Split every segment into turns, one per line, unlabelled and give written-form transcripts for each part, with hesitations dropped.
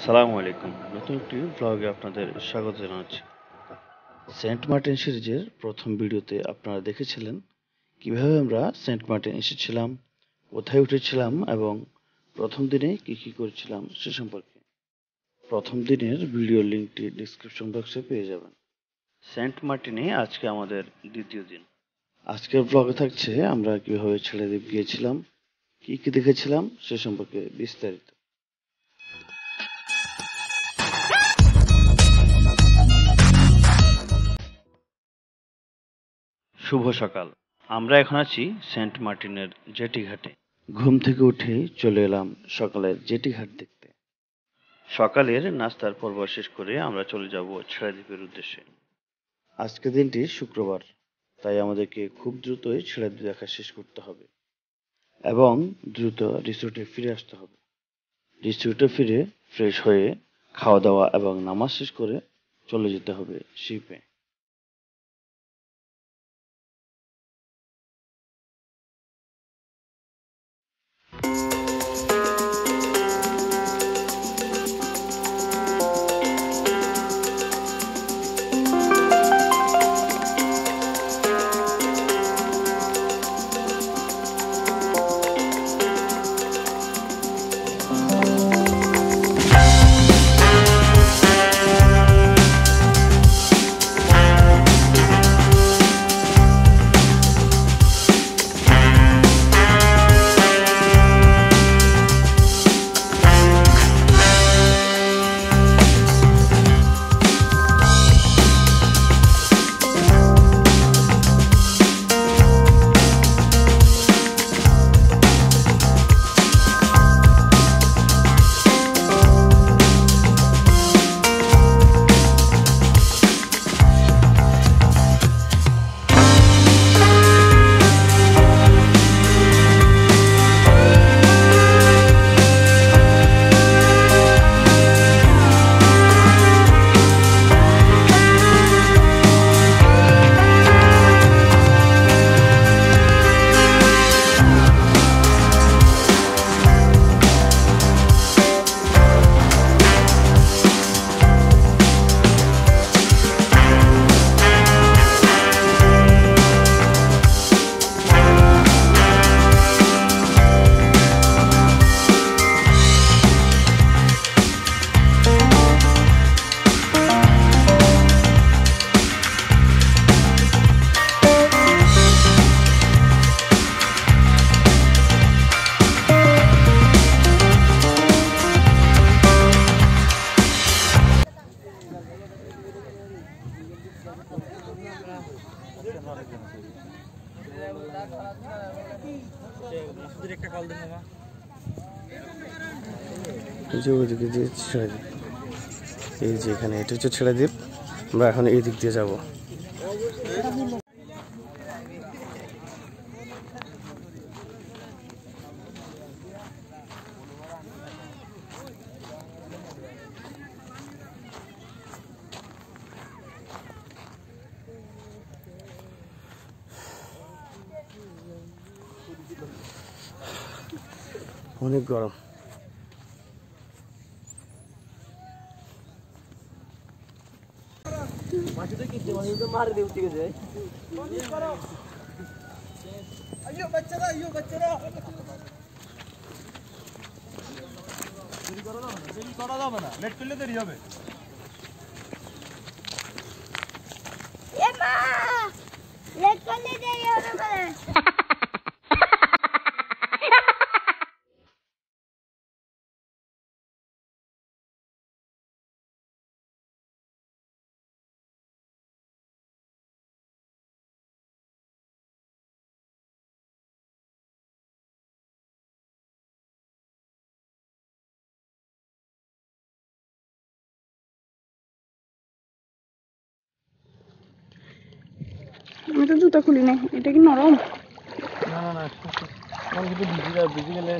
আসসালামু আলাইকুম। নতুন একটি ব্লগে আপনাদের স্বাগত জানাচ্ছি। সেন্ট মার্টিন সিরিজের প্রথম ভিডিওতে আপনারা দেখেছিলেন কিভাবে আমরা সেন্ট মার্টিন এসেছিলাম, কোথায় উঠেছিলাম এবং প্রথম দিনে কি করেছিলাম সে সম্পর্কে। প্রথম দিনের ভিডিও লিঙ্কটি ডিসক্রিপশন বক্সে পেয়ে যাবেন। সেন্ট মার্টিনে আজকে আমাদের দ্বিতীয় দিন। আজকের ব্লগে থাকছে আমরা কিভাবে ছেড়ে দ্বীপ গিয়েছিলাম, কি দেখেছিলাম সে সম্পর্কে বিস্তারিত। শুভ সকাল। আমরা এখন আছি সেন্ট মার্টিনের জেটি ঘাটে। ঘুম থেকে উঠেই চলে এলাম সকালের জেটি ঘাট দেখতে। সকালের নাস্তার পর্ব শেষ করে আমরা চলে যাব ছেড়ে দ্বীপের উদ্দেশ্যে। আজকের দিনটি শুক্রবার, তাই আমাদেরকে খুব দ্রুতই ছেড়ে দ্বীপ দেখা শেষ করতে হবে এবং দ্রুত রিসোর্টে ফিরে আসতে হবে। রিসোর্টে ফিরে ফ্রেশ হয়ে খাওয়া দাওয়া এবং নামাজ শেষ করে চলে যেতে হবে শিপে। এই যে এখানে এটা হচ্ছে ছেড়ে দ্বীপ, আমরা এখন এই দিক দিয়ে যাব। অনেক গরম।
আমি তো জুতা খুলি নাই, এটা কি নরম?
না না না, আমার কিন্তু ভিজে গেলে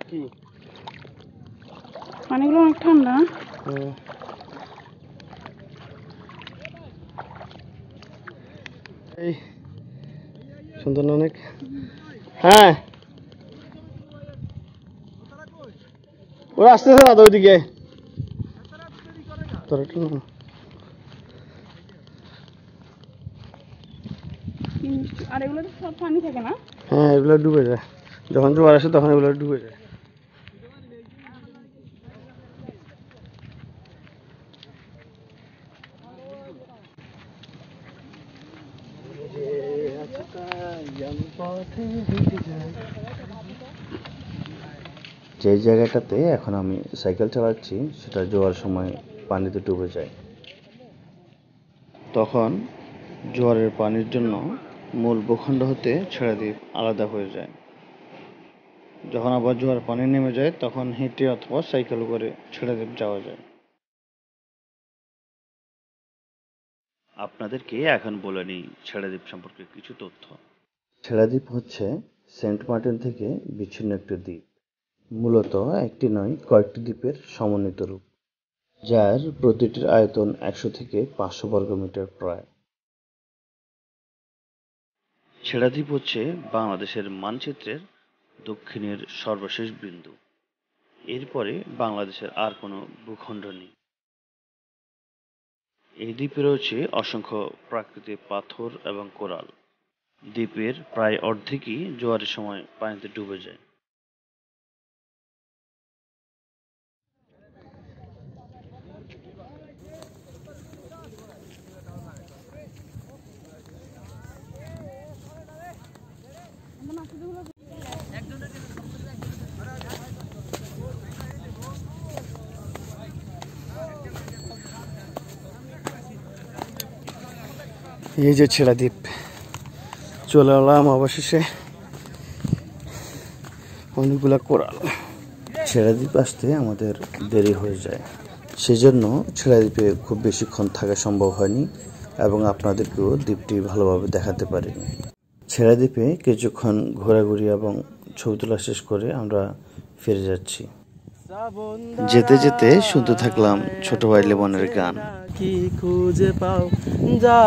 কি
পানিগুলো অনেক ঠান্ডা।
সুন্দর না অনেক? হ্যাঁ, ওরা আসতেছে দাদা ওইদিকে। তোর একটু না।
আর এগুলো তো সব পানি থাকে না?
হ্যাঁ, এগুলো ডুবে যায়, যখন জোয়ার আসে তখন এগুলো ডুবে যায়।
যে জায়গাটাতে এখন আমি সাইকেল চালাচ্ছি সেটা জোয়ার সময় পানিতে ডুবে যায়। তখন জোয়ারের পানির জন্য মূল ভূখণ্ড হতে ছেড়াদ্বীপ আলাদা হয়ে যায়। যখন আবার জোয়ার পানি নেমে যায় তখন হেঁটে অথবা সাইকেল করে ছেড়াদ্বীপ যাওয়া যায়। আপনাদেরকে এখন বলে নিই ছেড়াদ্বীপ সম্পর্কে কিছু তথ্য। ছেড়াদ্বীপ হচ্ছে সেন্ট মার্টিন থেকে বিচ্ছিন্ন একটি দ্বীপ, মূলত একটি নয় কয়েকটি দ্বীপের সমন্বিত রূপ, যার প্রতিটির আয়তন 100 থেকে 500 বর্গমিটার প্রায়। ছেড়াদ্বীপ হচ্ছে বাংলাদেশের মানচিত্রের দক্ষিণের সর্বশেষ বিন্দু। এরপরে বাংলাদেশের আর কোনো ভূখণ্ড নেই। এই দ্বীপে রয়েছে অসংখ্য প্রাকৃতিক পাথর এবং কোরাল। দ্বীপের প্রায় অর্ধেকই জোয়ারের সময় পানিতে ডুবে যায়।
এই যে ছেড়াদ্বীপ, চলে এলাম অবশেষে। অনেকগুলা কোরাল।
ছেড়াদ্বীপ আসতে আমাদের দেরি হয়ে যায়, সেজন্য ছেড়াদ্বীপে খুব বেশিক্ষণ থাকা সম্ভব হয়নি এবং আপনাদেরকেও দ্বীপটি ভালোভাবে দেখাতে পারিনি। ছেড়াদ্বীপে কিছুক্ষণ ঘোরাঘুরি এবং ছবি তোলা শেষ করে আমরা ফিরে যাচ্ছি। যেতে যেতে শুনতে থাকলাম ছোট ভাই লেমনের গান।
কি খুঁজে পাও যা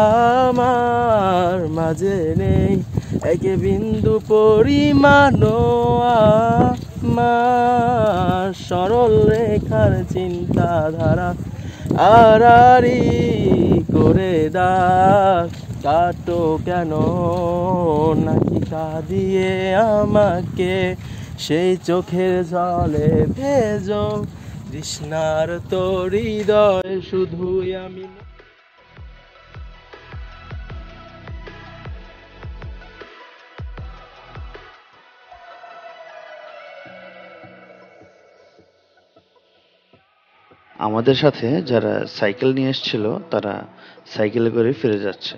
আমার মাঝে নেই, একে বিন্দু পরিমাণ আমার সরল রেখার চিন্তাধারা আড়াআড়ি করে দাগ কাটো কেন নাকি কাঁদিয়ে আমাকে সেই চোখের জলে ভেজো তৃষ্ণার তোর হৃদয় শুধুই আমি।
আমাদের সাথে যারা সাইকেল নিয়ে এসেছিল তারা সাইকেলে করে ফিরে যাচ্ছে।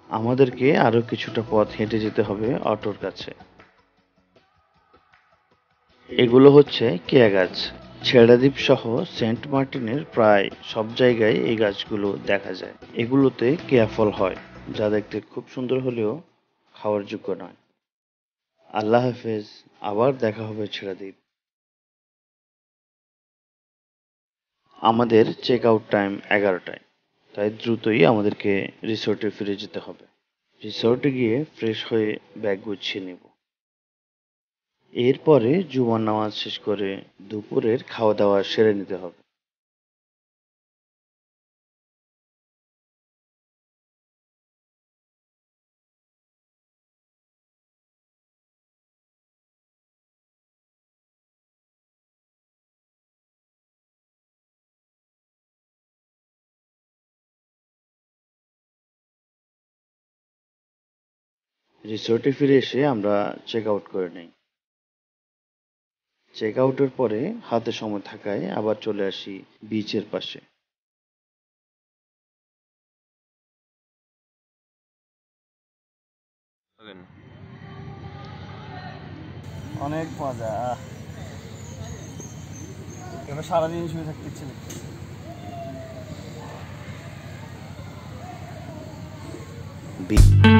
আমাদেরকে আরো কিছুটা পথ হেঁটে যেতে হবে অটোর কাছে। এগুলো হচ্ছে কেয়া গাছ। ছেড়াদ্বীপ সহ সেন্ট মার্টিনের প্রায় সব জায়গায় এই গাছগুলো দেখা যায়। এগুলোতে কেয়া ফল হয়, যা দেখতে খুব সুন্দর হলেও খাওয়ার যোগ্য নয়। আল্লাহ হাফেজ, আবার দেখা হবে ছেড়াদ্বীপ। আমাদের চেক আউট টাইম 11টায়, তাই দ্রুতই আমাদেরকে রিসোর্টে ফিরে যেতে হবে। রিসোর্টে গিয়ে ফ্রেশ হয়ে ব্যাগ গুছিয়ে নেব। এরপরে জুমার নামাজ শেষ করে দুপুরের খাওয়া দাওয়া সেরে নিতে হবে। রিসোর্টে ফিরে এসে আমরা চেক আউট করে নেই। চেক আউটের পরে হাতে সময় থাকায় আবার চলে আসি বিচের পাশে।
অনেক মজা, এবার সারাদিন শুয়ে থাকতে ইচ্ছে
বি-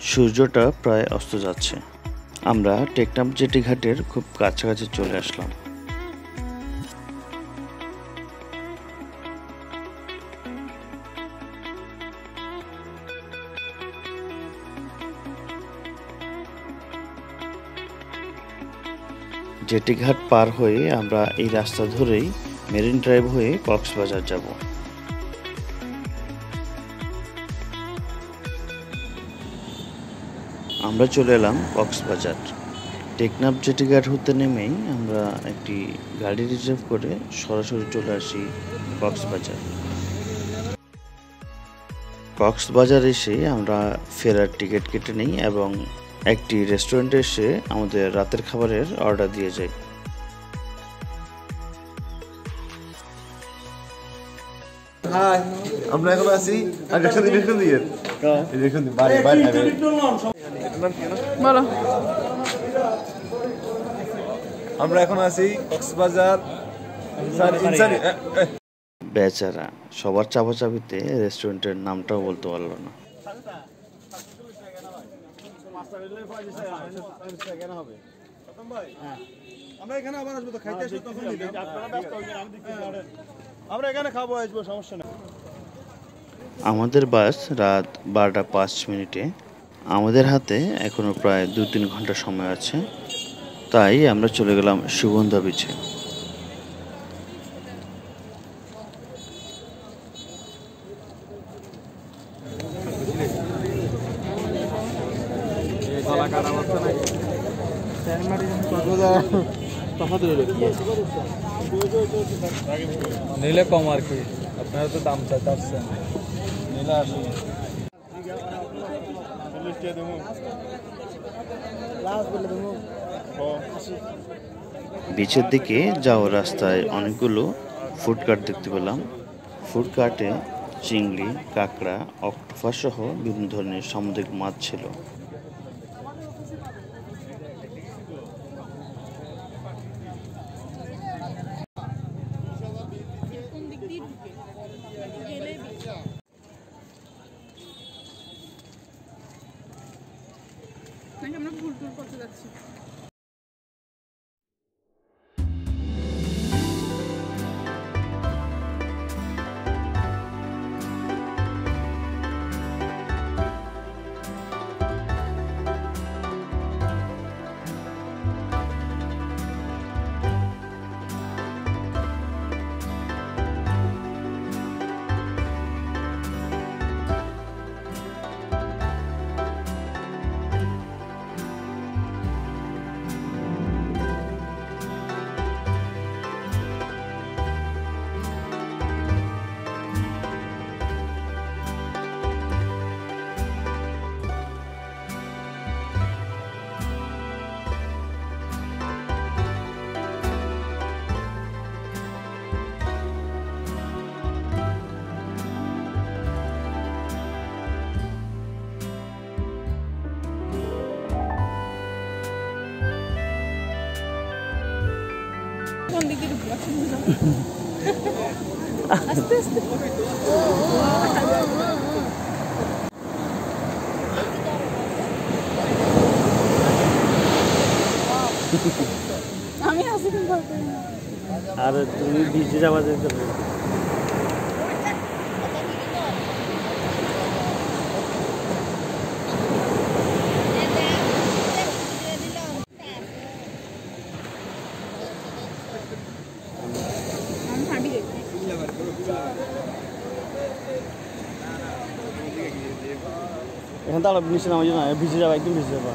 সূর্যটা প্রায় অস্ত যাচ্ছে। আমরা টেকনাফ জেটি ঘাটের খুব কাছাকাছি চলে আসলাম। জেটি ঘাট পার হয়ে আমরা এই রাস্তা ধরেই মেরিন ড্রাইভ হয়ে কক্সবাজার যাব। আমরা চলে এলাম কক্সবাজার। টেকনাফ জেটি ঘাট হতে নেমেই আমরা একটি গাড়ি রিজার্ভ করে সরাসরি চলে আসি কক্সবাজার। কক্সবাজার এসে আমরা ফেরার টিকিট কেটে নিই এবং একটি রেস্টুরেন্টে এসে আমাদের রাতের খাবারের অর্ডার দিয়ে যাই।
হাই, আমরা এখন আছি ইলেকশন দিয়ে
বলো।
আমরা এখন আছি কক্সবাজার
বেচারা সবার চাপাচাপিতে রেস্টুরেন্টের নামটাও বলতে পারলো না।
আমরা এখানে আবার আসবো তো খাইতে আসবো তখন আমরা এখানে খাবো আসবো সমস্যা নেই।
আমাদের বাস রাত 12টা 5 মিনিটে। আমাদের হাতে এখনো প্রায় 2-3 ঘন্টা সময় আছে, তাই আমরা চলে গেলাম সুগন্ধা বিচে।
নিলে কম আর কি, আপনারা তো দাম চাচ্ছেন, নিলে আসুন।
বিচের দিকে যাওয়ার রাস্তায় অনেকগুলো ফুড কার্ট দেখতে পেলাম। ফুড কার্টে চিংড়ি, কাঁকড়া, অক্টোপাস সহ বিভিন্ন ধরনের সামুদ্রিক মাছ ছিল।
আমরা ভুল করতে যাচ্ছি। কোন দিকে ঢুকবো? আস্তে আস্তে। আমি আসি কিন্তু
আর তুমি বিচে যাওয়া যেতে এখন তাহলে নিচে নামাই না, ভিজে যাবা, একদম ভিজে যাবা।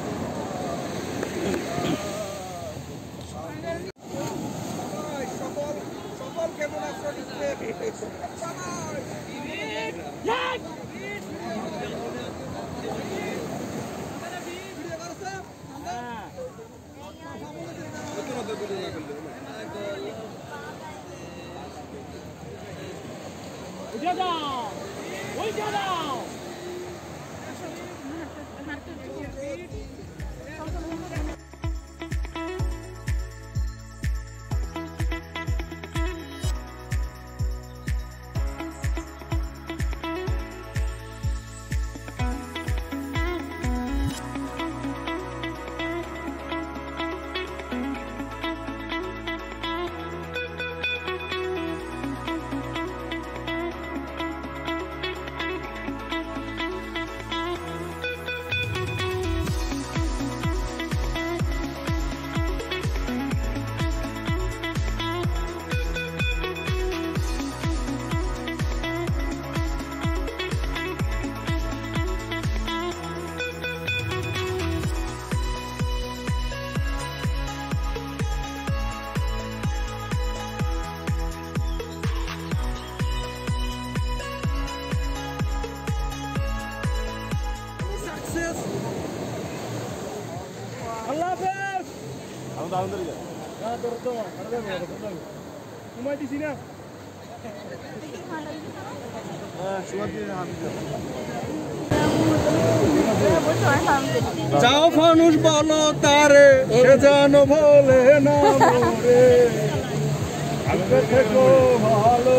সাকসেস। আল্লাহ হাফেজ। আমি দাঁড়ান ধরে যাই। না ধরো তো, ঘুমাই দিছি না। হ্যাঁ, সুমার দিয়ে হাত দিও। যাও ফানুষ বলো তারে, সে যেন বলে না মরে। আগে থেকো ভালো।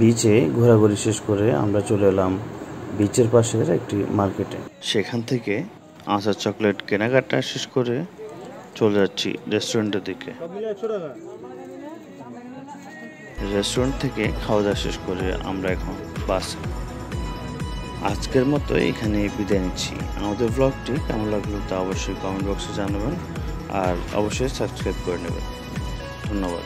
বিচে ঘোরাঘুরি শেষ করে আমরা চলে এলাম বিচের পাশের একটি মার্কেটে। সেখান থেকে আচার চকলেট কেনাকাটা শেষ করে চলে যাচ্ছি রেস্টুরেন্টের দিকে। রেস্টুরেন্ট থেকে খাওয়া দাওয়া শেষ করে আমরা এখন বাসে। আজকের মতো এখানে বিদায় নিচ্ছি। আমাদের ব্লগটি কেমন লাগলো তা অবশ্যই কমেন্ট বক্সে জানাবেন আর অবশ্যই সাবস্ক্রাইব করে নেবেন। ধন্যবাদ।